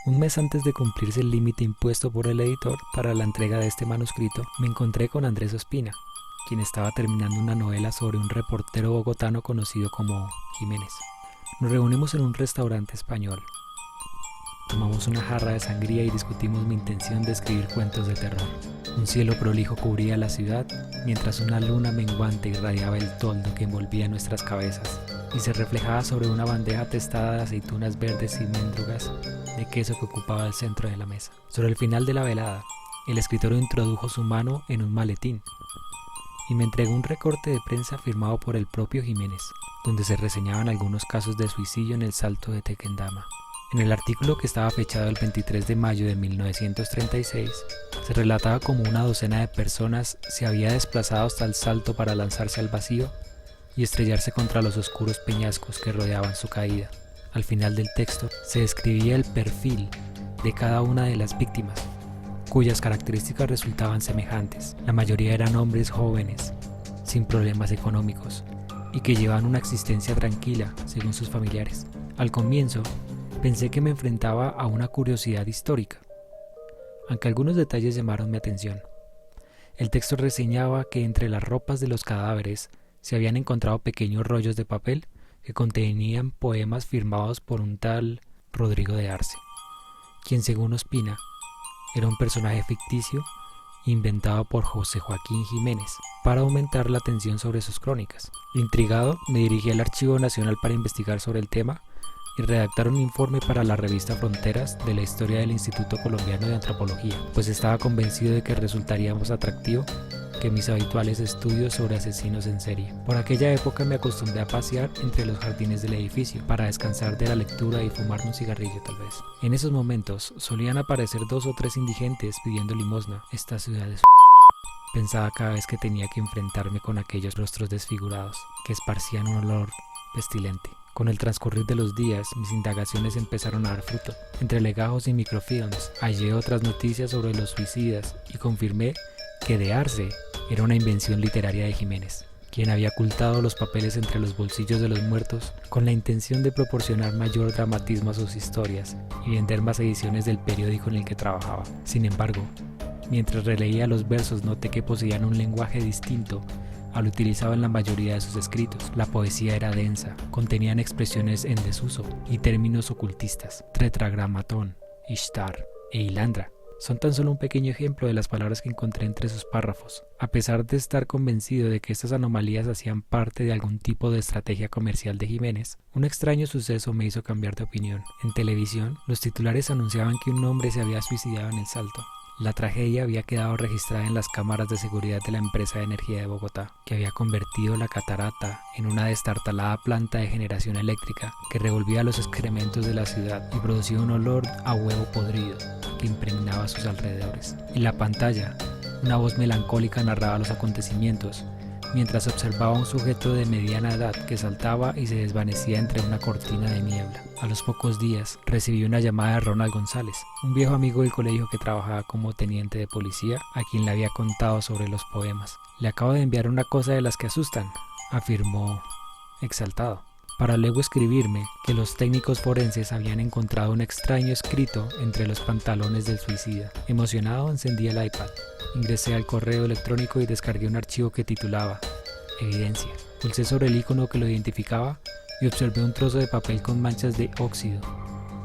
Un mes antes de cumplirse el límite impuesto por el editor para la entrega de este manuscrito, me encontré con Andrés Ospina, quien estaba terminando una novela sobre un reportero bogotano conocido como Jiménez. Nos reunimos en un restaurante español. Tomamos una jarra de sangría y discutimos mi intención de escribir cuentos de terror. Un cielo prolijo cubría la ciudad, mientras una luna menguante irradiaba el toldo que envolvía nuestras cabezas y se reflejaba sobre una bandeja testada de aceitunas verdes y mendrugas de queso que ocupaba el centro de la mesa. Sobre el final de la velada, el escritor introdujo su mano en un maletín y me entregó un recorte de prensa firmado por el propio Jiménez, donde se reseñaban algunos casos de suicidio en el Salto de Tequendama. En el artículo, que estaba fechado el 23 de mayo de 1936, se relataba cómo una docena de personas se había desplazado hasta el salto para lanzarse al vacío y estrellarse contra los oscuros peñascos que rodeaban su caída. Al final del texto se describía el perfil de cada una de las víctimas, cuyas características resultaban semejantes. La mayoría eran hombres jóvenes, sin problemas económicos, y que llevaban una existencia tranquila, según sus familiares. Al comienzo, pensé que me enfrentaba a una curiosidad histórica, aunque algunos detalles llamaron mi atención. El texto reseñaba que entre las ropas de los cadáveres se habían encontrado pequeños rollos de papel que contenían poemas firmados por un tal Rodrigo de Arce, quien, según Ospina, era un personaje ficticio inventado por José Joaquín Jiménez para aumentar la atención sobre sus crónicas. Intrigado, me dirigí al Archivo Nacional para investigar sobre el tema y redactar un informe para la revista Fronteras de la historia del Instituto Colombiano de Antropología, pues estaba convencido de que resultaría más atractivo que mis habituales estudios sobre asesinos en serie. Por aquella época me acostumbré a pasear entre los jardines del edificio para descansar de la lectura y fumar un cigarrillo tal vez. En esos momentos solían aparecer 2 o 3 indigentes pidiendo limosna. Esta ciudad es pensaba cada vez que tenía que enfrentarme con aquellos rostros desfigurados que esparcían un olor pestilente. Con el transcurrir de los días, mis indagaciones empezaron a dar fruto. Entre legajos y microfilms, hallé otras noticias sobre los suicidas y confirmé que de Arce era una invención literaria de Jiménez, quien había ocultado los papeles entre los bolsillos de los muertos con la intención de proporcionar mayor dramatismo a sus historias y vender más ediciones del periódico en el que trabajaba. Sin embargo, mientras releía los versos noté que poseían un lenguaje distinto al utilizado en la mayoría de sus escritos. La poesía era densa, contenían expresiones en desuso y términos ocultistas. Tetragramatón, Ishtar e Hilandra son tan solo un pequeño ejemplo de las palabras que encontré entre sus párrafos. A pesar de estar convencido de que estas anomalías hacían parte de algún tipo de estrategia comercial de Jiménez, un extraño suceso me hizo cambiar de opinión. En televisión, los titulares anunciaban que un hombre se había suicidado en el Salto. La tragedia había quedado registrada en las cámaras de seguridad de la empresa de energía de Bogotá, que había convertido la catarata en una destartalada planta de generación eléctrica que revolvía los excrementos de la ciudad y producía un olor a huevo podrido que impregnaba sus alrededores. En la pantalla, una voz melancólica narraba los acontecimientos, mientras observaba a un sujeto de mediana edad que saltaba y se desvanecía entre una cortina de niebla. A los pocos días recibí una llamada de Ronald González, un viejo amigo del colegio que trabajaba como teniente de policía, a quien le había contado sobre los poemas. Le acabo de enviar una cosa de las que asustan, afirmó exaltado, para luego escribirme que los técnicos forenses habían encontrado un extraño escrito entre los pantalones del suicida. Emocionado, encendí el iPad, ingresé al correo electrónico y descargué un archivo que titulaba Evidencia. Pulsé sobre el icono que lo identificaba y observé un trozo de papel con manchas de óxido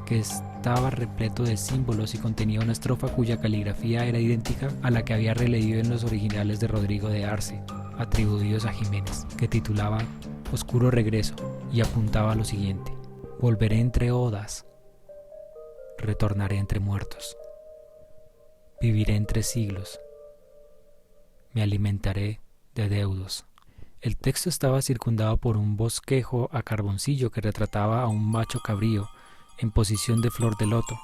que estaba repleto de símbolos y contenía una estrofa cuya caligrafía era idéntica a la que había releído en los originales de Rodrigo de Arce, atribuidos a Jiménez, que titulaba Oscuro Regreso, y apuntaba a lo siguiente: volveré entre odas, retornaré entre muertos, viviré entre siglos, me alimentaré de deudos. El texto estaba circundado por un bosquejo a carboncillo que retrataba a un macho cabrío en posición de flor de loto,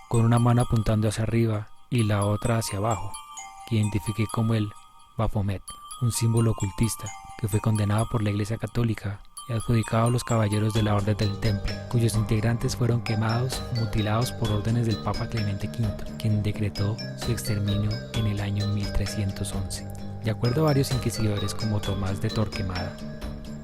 con una mano apuntando hacia arriba y la otra hacia abajo, que identifiqué como el Baphomet, un símbolo ocultista que fue condenado por la Iglesia Católica y adjudicado a los caballeros de la Orden del Temple, cuyos integrantes fueron quemados, mutilados por órdenes del Papa Clemente V, quien decretó su exterminio en el año 1311. De acuerdo a varios inquisidores como Tomás de Torquemada,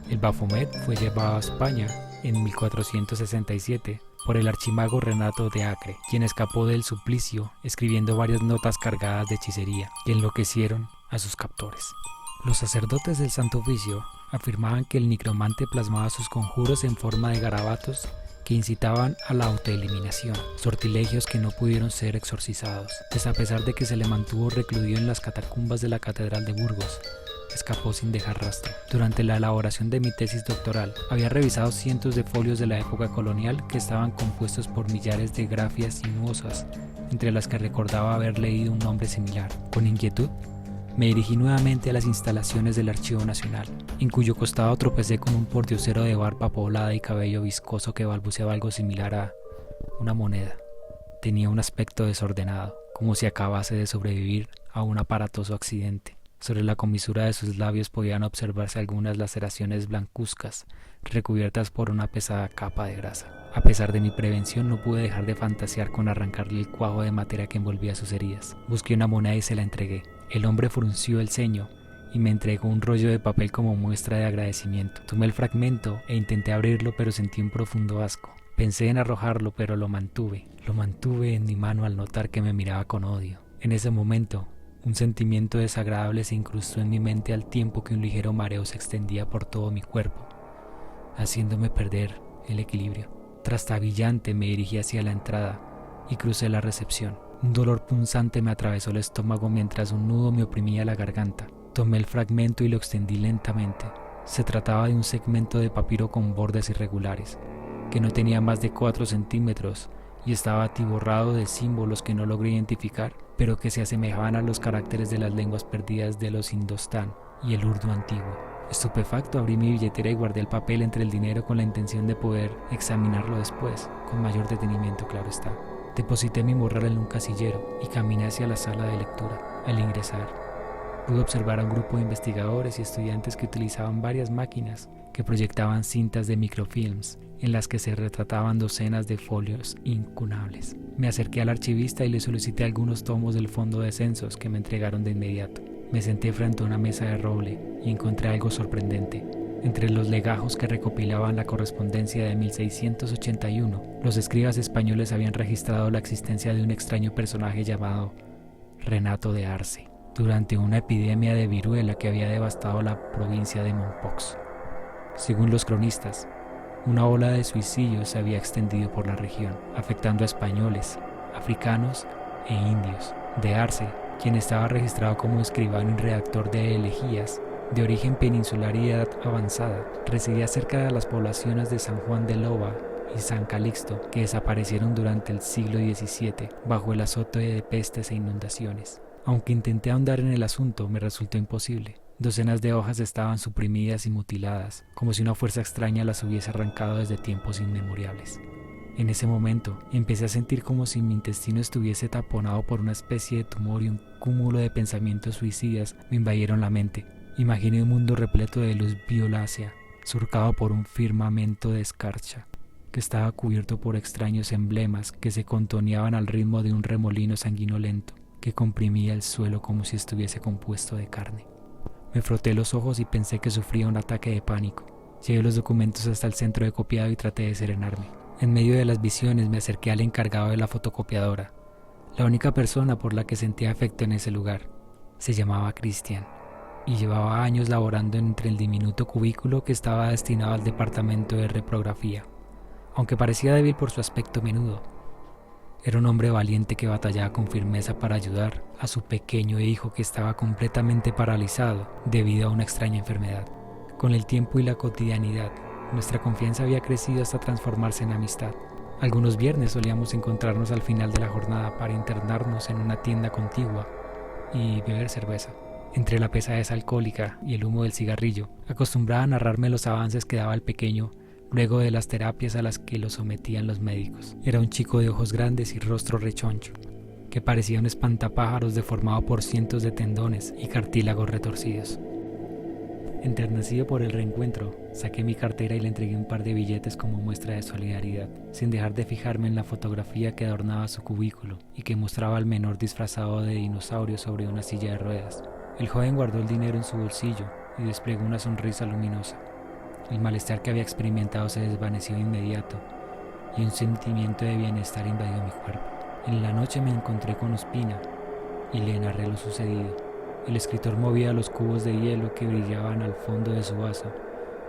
el Baphomet fue llevado a España en 1467 por el archimago Renato de Acre, quien escapó del suplicio escribiendo varias notas cargadas de hechicería que enloquecieron a sus captores. Los sacerdotes del Santo Oficio afirmaban que el necromante plasmaba sus conjuros en forma de garabatos que incitaban a la autoeliminación, sortilegios que no pudieron ser exorcizados, pues a pesar de que se le mantuvo recluido en las catacumbas de la Catedral de Burgos, escapó sin dejar rastro. Durante la elaboración de mi tesis doctoral, había revisado cientos de folios de la época colonial que estaban compuestos por millares de grafías sinuosas, entre las que recordaba haber leído un nombre similar. Con inquietud, me dirigí nuevamente a las instalaciones del Archivo Nacional, en cuyo costado tropecé con un pordiosero de barba poblada y cabello viscoso que balbuceaba algo similar a una moneda. Tenía un aspecto desordenado, como si acabase de sobrevivir a un aparatoso accidente. Sobre la comisura de sus labios podían observarse algunas laceraciones blancuzcas, recubiertas por una pesada capa de grasa. A pesar de mi prevención, no pude dejar de fantasear con arrancarle el cuajo de materia que envolvía sus heridas. Busqué una moneda y se la entregué. El hombre frunció el ceño y me entregó un rollo de papel como muestra de agradecimiento. Tomé el fragmento e intenté abrirlo, pero sentí un profundo asco. Pensé en arrojarlo, pero lo mantuve. Lo mantuve en mi mano al notar que me miraba con odio. En ese momento, un sentimiento desagradable se incrustó en mi mente al tiempo que un ligero mareo se extendía por todo mi cuerpo, haciéndome perder el equilibrio. Trastabillante me dirigí hacia la entrada y crucé la recepción. Un dolor punzante me atravesó el estómago mientras un nudo me oprimía la garganta. Tomé el fragmento y lo extendí lentamente. Se trataba de un segmento de papiro con bordes irregulares, que no tenía más de 4 centímetros y estaba atiborrado de símbolos que no logré identificar, pero que se asemejaban a los caracteres de las lenguas perdidas de los indostán y el urdu antiguo. Estupefacto, abrí mi billetera y guardé el papel entre el dinero con la intención de poder examinarlo después, con mayor detenimiento, claro está. Deposité mi morral en un casillero y caminé hacia la sala de lectura. Al ingresar, pude observar a un grupo de investigadores y estudiantes que utilizaban varias máquinas que proyectaban cintas de microfilms en las que se retrataban docenas de folios incunables. Me acerqué al archivista y le solicité algunos tomos del fondo de censos que me entregaron de inmediato. Me senté frente a una mesa de roble y encontré algo sorprendente. Entre los legajos que recopilaban la correspondencia de 1681, los escribas españoles habían registrado la existencia de un extraño personaje llamado Renato de Arce, durante una epidemia de viruela que había devastado la provincia de Mompox. Según los cronistas, una ola de suicidios se había extendido por la región, afectando a españoles, africanos e indios. De Arce, quien estaba registrado como escribano y redactor de elegías, de origen peninsular y edad avanzada, residía cerca de las poblaciones de San Juan de Loba y San Calixto, que desaparecieron durante el siglo XVII bajo el azote de pestes e inundaciones. Aunque intenté ahondar en el asunto, me resultó imposible. Docenas de hojas estaban suprimidas y mutiladas, como si una fuerza extraña las hubiese arrancado desde tiempos inmemoriales. En ese momento, empecé a sentir como si mi intestino estuviese taponado por una especie de tumor y un cúmulo de pensamientos suicidas me invadieron la mente. Imaginé un mundo repleto de luz violácea, surcado por un firmamento de escarcha, que estaba cubierto por extraños emblemas que se contoneaban al ritmo de un remolino sanguinolento que comprimía el suelo como si estuviese compuesto de carne. Me froté los ojos y pensé que sufría un ataque de pánico. Llevé los documentos hasta el centro de copiado y traté de serenarme. En medio de las visiones me acerqué al encargado de la fotocopiadora, la única persona por la que sentía afecto en ese lugar. Se llamaba Cristian y llevaba años laborando entre el diminuto cubículo que estaba destinado al departamento de reprografía. Aunque parecía débil por su aspecto menudo, era un hombre valiente que batallaba con firmeza para ayudar a su pequeño hijo que estaba completamente paralizado debido a una extraña enfermedad. Con el tiempo y la cotidianidad, nuestra confianza había crecido hasta transformarse en amistad. Algunos viernes solíamos encontrarnos al final de la jornada para internarnos en una tienda contigua y beber cerveza. Entre la pesadez alcohólica y el humo del cigarrillo, acostumbraba a narrarme los avances que daba el pequeño luego de las terapias a las que lo sometían los médicos. Era un chico de ojos grandes y rostro rechoncho, que parecía un espantapájaros deformado por cientos de tendones y cartílagos retorcidos. Enternecido por el reencuentro, saqué mi cartera y le entregué un par de billetes como muestra de solidaridad, sin dejar de fijarme en la fotografía que adornaba su cubículo y que mostraba al menor disfrazado de dinosaurio sobre una silla de ruedas. El joven guardó el dinero en su bolsillo y desplegó una sonrisa luminosa. El malestar que había experimentado se desvaneció de inmediato y un sentimiento de bienestar invadió mi cuerpo. En la noche me encontré con Ospina y le narré lo sucedido. El escritor movía los cubos de hielo que brillaban al fondo de su vaso,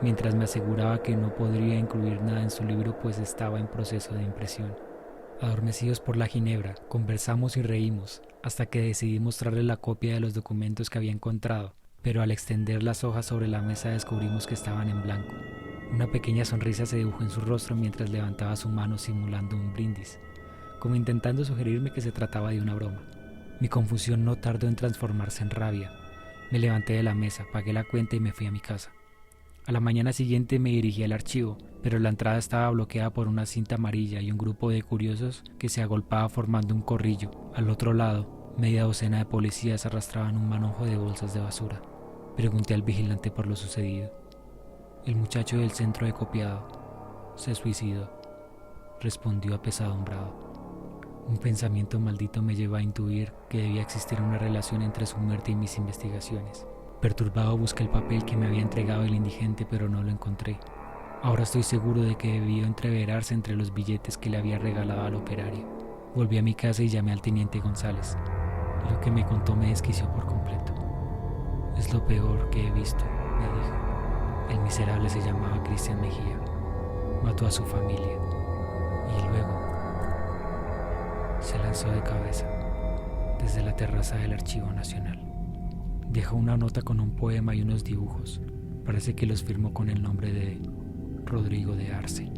mientras me aseguraba que no podría incluir nada en su libro pues estaba en proceso de impresión. Adormecidos por la ginebra, conversamos y reímos, hasta que decidí mostrarle la copia de los documentos que había encontrado, pero al extender las hojas sobre la mesa descubrimos que estaban en blanco. Una pequeña sonrisa se dibujó en su rostro mientras levantaba su mano simulando un brindis, como intentando sugerirme que se trataba de una broma. Mi confusión no tardó en transformarse en rabia. Me levanté de la mesa, pagué la cuenta y me fui a mi casa. A la mañana siguiente me dirigí al archivo, pero la entrada estaba bloqueada por una cinta amarilla y un grupo de curiosos que se agolpaba formando un corrillo. Al otro lado, media docena de policías arrastraban un manojo de bolsas de basura. Pregunté al vigilante por lo sucedido. El muchacho del centro de copiado se suicidó, respondió apesadumbrado. Un pensamiento maldito me llevó a intuir que debía existir una relación entre su muerte y mis investigaciones. Perturbado busqué el papel que me había entregado el indigente, pero no lo encontré. Ahora estoy seguro de que debió entreverarse entre los billetes que le había regalado al operario. Volví a mi casa y llamé al teniente González. Lo que me contó me desquició por completo. Es lo peor que he visto, me dijo. El miserable se llamaba Cristian Mejía. Mató a su familia y luego se lanzó de cabeza desde la terraza del Archivo Nacional. Dejó una nota con un poema y unos dibujos. Parece que los firmó con el nombre de Rodrigo de Arce.